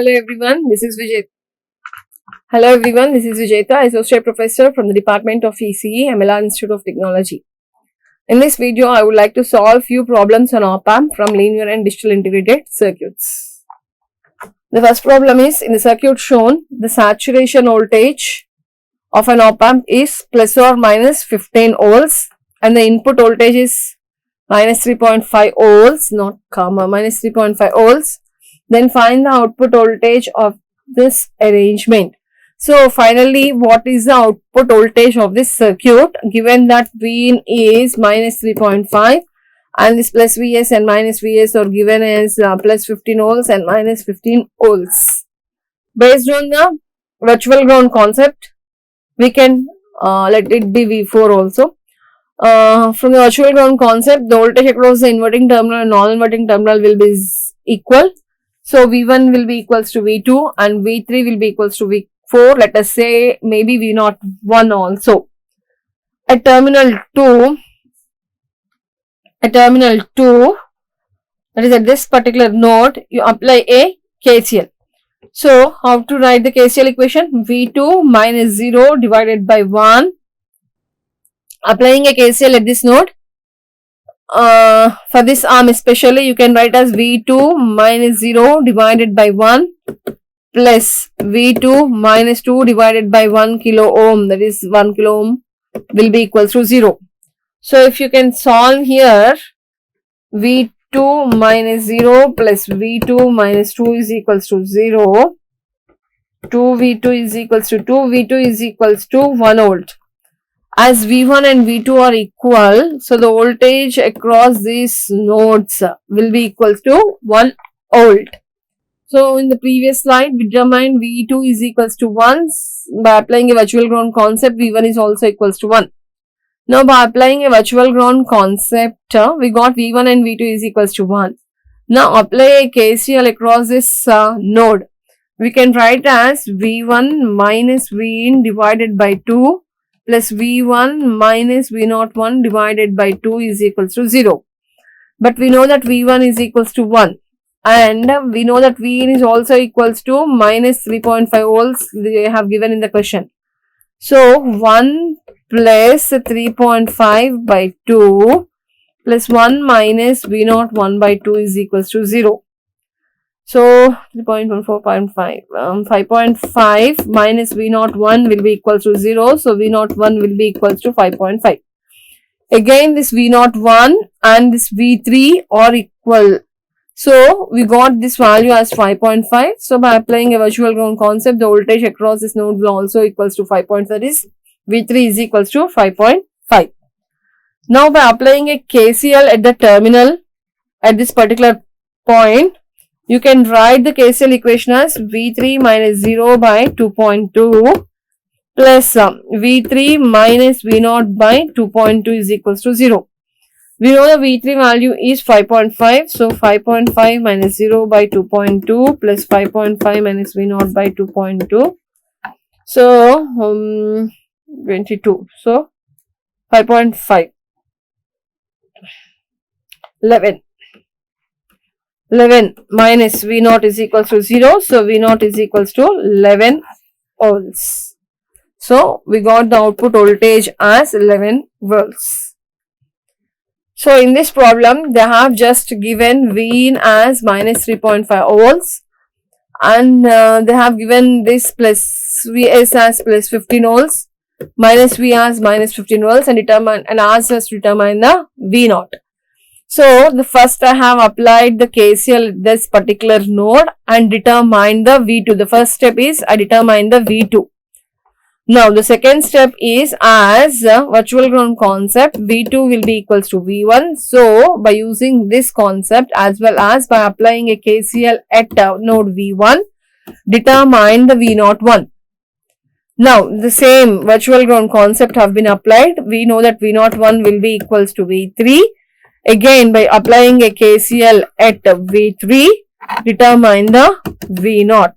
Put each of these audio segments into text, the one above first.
Hello everyone, this is Vijayta, Associate Professor from the Department of ECE, MLR Institute of Technology. In this video, I would like to solve few problems on op-amp from linear and digital integrated circuits. The first problem is, in the circuit shown, the saturation voltage of an op-amp is plus or minus 15 volts and the input voltage is minus 3.5 volts, not comma, minus 3.5 volts. Then find the output voltage of this arrangement. So finally, what is the output voltage of this circuit? Given that V is minus 3.5 and this plus Vs and minus Vs are given as plus 15 volts and minus 15 volts. Based on the virtual ground concept, we can let it be V4 also. From the virtual ground concept, the voltage across the inverting terminal and non-inverting terminal will be equal. So V1 will be equals to V2 and V3 will be equals to V4. Let us say maybe V0 1 also. At terminal 2, that is at this particular node, you apply a KCL. So how to write the KCL equation? V2 minus 0 divided by 1. Applying a KCL at this node. For this arm especially, you can write as V2 minus 0 divided by 1 plus V2 minus 2 divided by 1 kilo ohm, that is 1 kilo ohm will be equals to 0. So if you can solve here, V2 minus 0 plus V2 minus 2 is equals to 0. 2V2 is equals to 2V2 is equals to 1 volt. As V1 and V2 are equal, so the voltage across these nodes will be equal to 1 volt. So in the previous slide, we determined V2 is equals to 1. By applying a virtual ground concept, V1 is also equals to 1. Now by applying a virtual ground concept, we got V1 and V2 is equals to 1. Now apply a KCL across this node. We can write as V1 minus Vin divided by 2 plus V1 minus V01 divided by 2 is equals to 0. But we know that V1 is equals to 1 and we know that Vin is also equals to minus 3.5 volts they have given in the question. So 1 plus 3.5 by 2 plus 1 minus V01 by 2 is equals to 0. So 3.14.5, 5.5 minus V01 will be equals to 0. So V01 will be equals to 5.5. Again this V01 and this V3 are equal. So we got this value as 5.5. So by applying a virtual ground concept, the voltage across this node will also equals to 5.5. That is V3 is equals to 5.5. Now by applying a KCL at the terminal at this particular point, you can write the KCL equation as V3 minus 0 by 2.2 plus V3 minus V0 by 2.2 is equals to 0. We know the V3 value is 5.5. So 5.5 minus 0 by 2.2 plus 5.5 minus V0 by 2.2. So 22. So 5.5. 11 minus V0 is equals to 0. So V0 is equals to 11 volts. So we got the output voltage as 11 volts. So in this problem, they have just given V as minus 3.5 volts and they have given this plus Vs as plus 15 volts, minus V as minus 15 volts and asked us to determine the V0. So the first I have applied the KCL at this particular node and determined the V2. The first step is I determined the V2. Now the second step is, as virtual ground concept, V2 will be equals to V1. So by using this concept as well as by applying a KCL at node V1, determine the V01. Now the same virtual ground concept have been applied. We know that V01 will be equals to V3. Again, by applying a KCL at V3, determine the V0.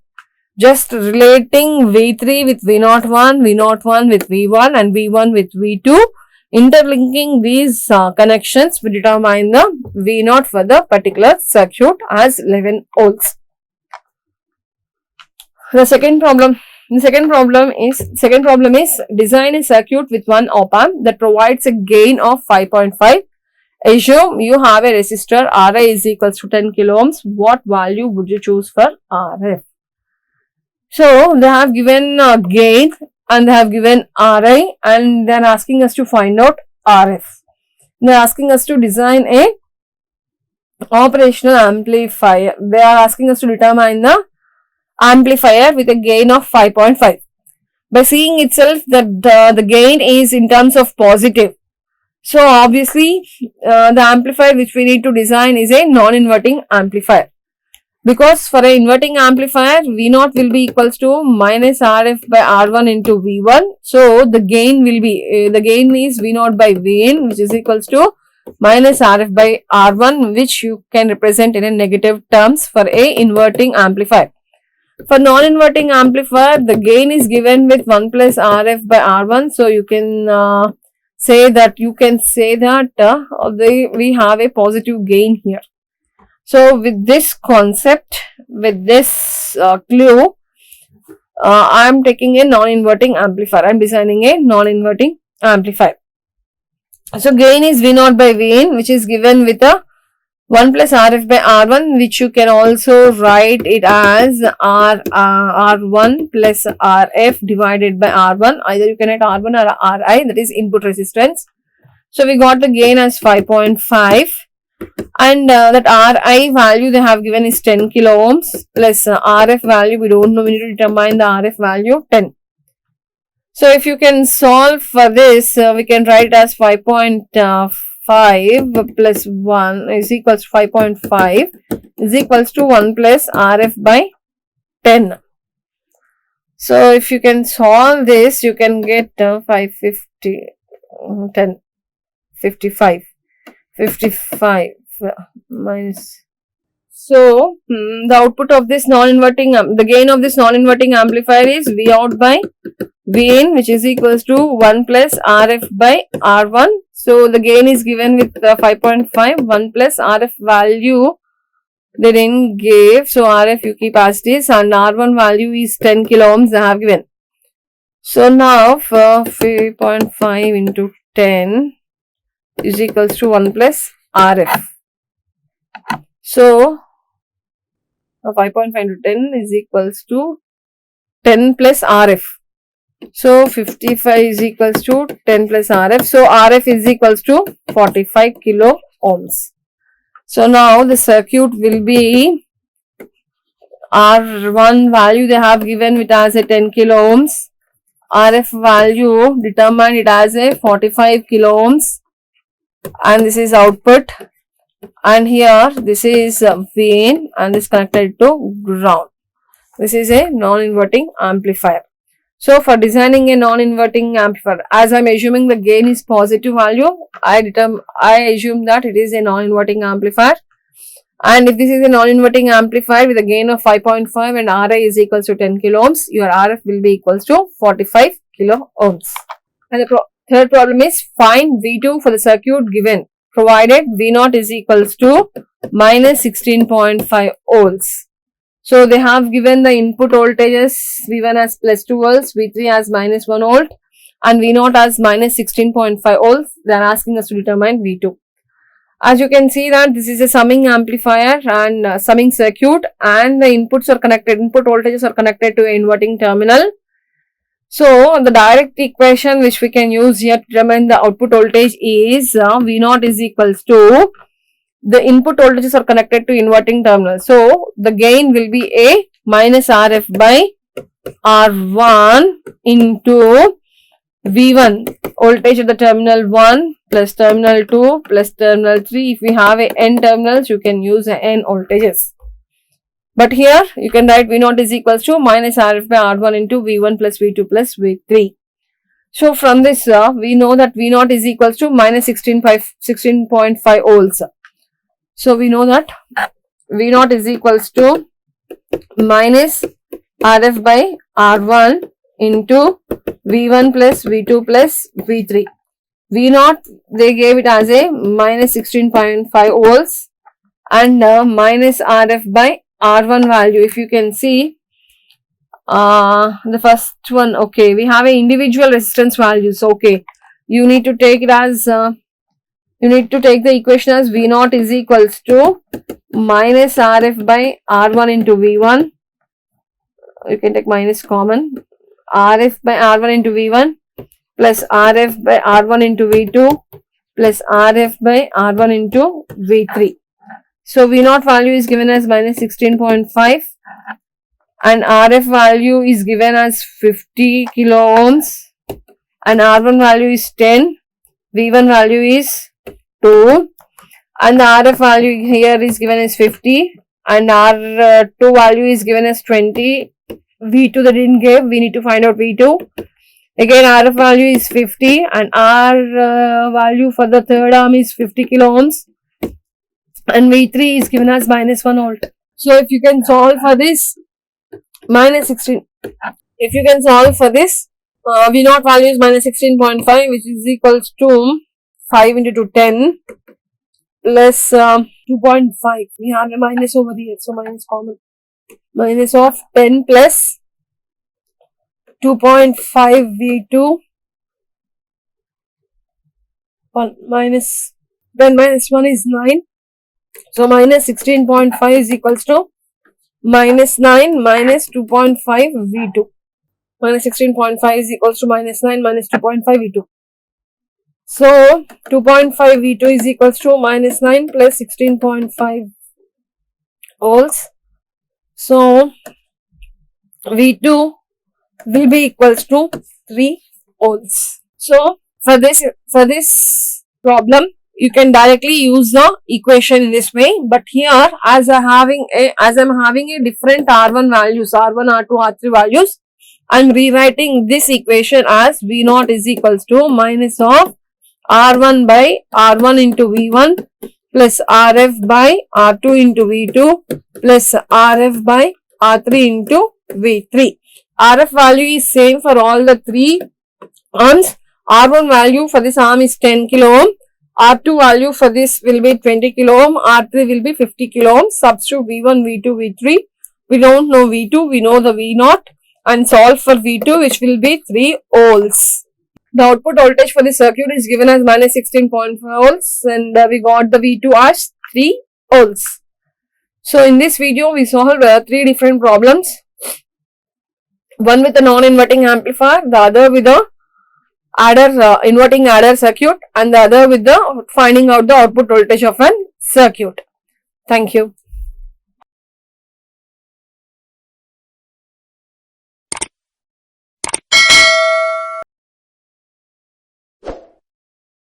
Just relating V3 with V01, V01 with V1 and V1 with V2. Interlinking these connections, we determine the V0 for the particular circuit as 11 volts. The second problem is design a circuit with one op-amp that provides a gain of 5.5. Assume you have a resistor Ri is equals to 10 kilo ohms. What value would you choose for RF? So they have given gain and they have given Ri and they are asking us to find out RF. They are asking us to design a operational amplifier. They are asking us to determine the amplifier with a gain of 5.5. By seeing itself that the gain is in terms of positive. So obviously the amplifier which we need to design is a non-inverting amplifier. Because for an inverting amplifier, V0 will be equals to minus RF by R1 into V1. So the gain will be, the gain is V0 by Vin, which is equals to minus RF by R1, which you can represent in a negative terms for a inverting amplifier. For non-inverting amplifier, the gain is given with 1 plus RF by R1. So you can say that we have a positive gain here. So with this concept, with this clue, I am taking a non-inverting amplifier. I am designing a non-inverting amplifier. So gain is V0 by Vin, which is given with a 1 plus RF by R1, which you can also write it as R1 plus RF divided by R1. Either you can write R1 or Ri, that is input resistance. So we got the gain as 5.5 and that Ri value they have given is 10 kilo ohms plus RF value we don't know, we need to determine the RF value 10. So if you can solve for this, we can write it as 5.5 plus 1 is equals to 5.5 is equals to 1 plus RF by 10. So if you can solve this, you can get 550, 10, 55 minus. So the output of this non-inverting, the gain of this non-inverting amplifier is V out by Vin, which is equals to 1 plus RF by R1. So the gain is given with 5.5, 1 plus RF value they didn't give. So RF you keep as it is and R1 value is 10 kilo ohms they have given. So now for 3.5 into 10 is equals to 1 plus RF. So 5.5 into 10 is equals to 10 plus RF. So 55 is equals to 10 plus RF. So RF is equals to 45 kilo ohms. So now the circuit will be R1 value they have given it as a 10 kilo ohms. RF value determined it as a 45 kilo ohms. And this is output. And here this is Vin and this connected to ground. This is a non-inverting amplifier. So for designing a non-inverting amplifier, as I am assuming the gain is positive value, I assume that it is a non-inverting amplifier. And if this is a non-inverting amplifier with a gain of 5.5 and Ri is equals to 10 kilo ohms, your RF will be equals to 45 kilo ohms. And the third problem is find V2 for the circuit given, provided V0 is equals to minus 16.5 volts. So they have given the input voltages V1 as plus 2 volts, V3 as minus 1 volt and V0 as minus 16.5 volts. They are asking us to determine V2. As you can see that this is a summing amplifier and summing circuit and the input voltages are connected to an inverting terminal. So the direct equation which we can use here to determine the output voltage is V0 is equals to the input voltages are connected to inverting terminal. So the gain will be a minus RF by R1 into V1 voltage at the terminal 1 plus terminal 2 plus terminal 3. If we have a n terminals, you can use a n voltages. But here you can write V0 is equals to minus RF by R1 into V1 plus V2 plus V3. So from this we know that V0 is equals to minus 16.5 volts. So we know that V0 is equals to minus RF by R1 into V1 plus V2 plus V3. V0 they gave it as a minus 16.5 volts and minus RF by R1 value. If you can see The first one, okay, we have a individual resistance values. Okay, you need to take it as you need to take the equation as V0 is equals to minus Rf by R1 into V1. You can take minus common. Rf by R1 into V1 plus Rf by R1 into V2 plus Rf by R1 into V3. So V0 value is given as minus 16.5 and Rf value is given as 50 kilo ohms and R1 value is 10, V1 value is 2 and the Rf value here is given as 50 and R2 value is given as 20. V2 they didn't give, we need to find out V2. Again Rf value is 50 and R value for the third arm is 50 kilo ohms and V3 is given as minus 1 volt. So if you can solve for this minus 16, if you can solve for this V0 value is minus 16.5 which is equals to 5 into 2 10 plus 2.5. We have a minus over here, so minus common. Minus of 10 plus 2.5 V2 1 minus, then minus 1 is 9. So minus 16.5 is equals to minus 9 minus 2.5 V2. Minus 16.5 is equals to minus 9 minus 2.5 V2. So 2.5 V2 is equals to minus 9 plus 16.5 volts. So V2 will be equals to 3 volts. So for this problem you can directly use the equation in this way, but here as I'm having a different R1 values, R1, R2, R3 values, I'm rewriting this equation as V0 is equals to minus of R1 by R1 into V1 plus Rf by R2 into V2 plus Rf by R3 into V3. Rf value is same for all the three arms. R1 value for this arm is 10 kilo ohm. R2 value for this will be 20 kilo ohm. R3 will be 50 kilo ohm. Substitute V1, V2, V3. We don't know V2, we know the V0 and solve for V2 which will be 3 volts. The output voltage for the circuit is given as minus 16.5 volts and we got the V2 as 3 volts. So in this video we solved 3 different problems. One with a non-inverting amplifier, the other with a inverting adder circuit and the other with the finding out the output voltage of a circuit. Thank you.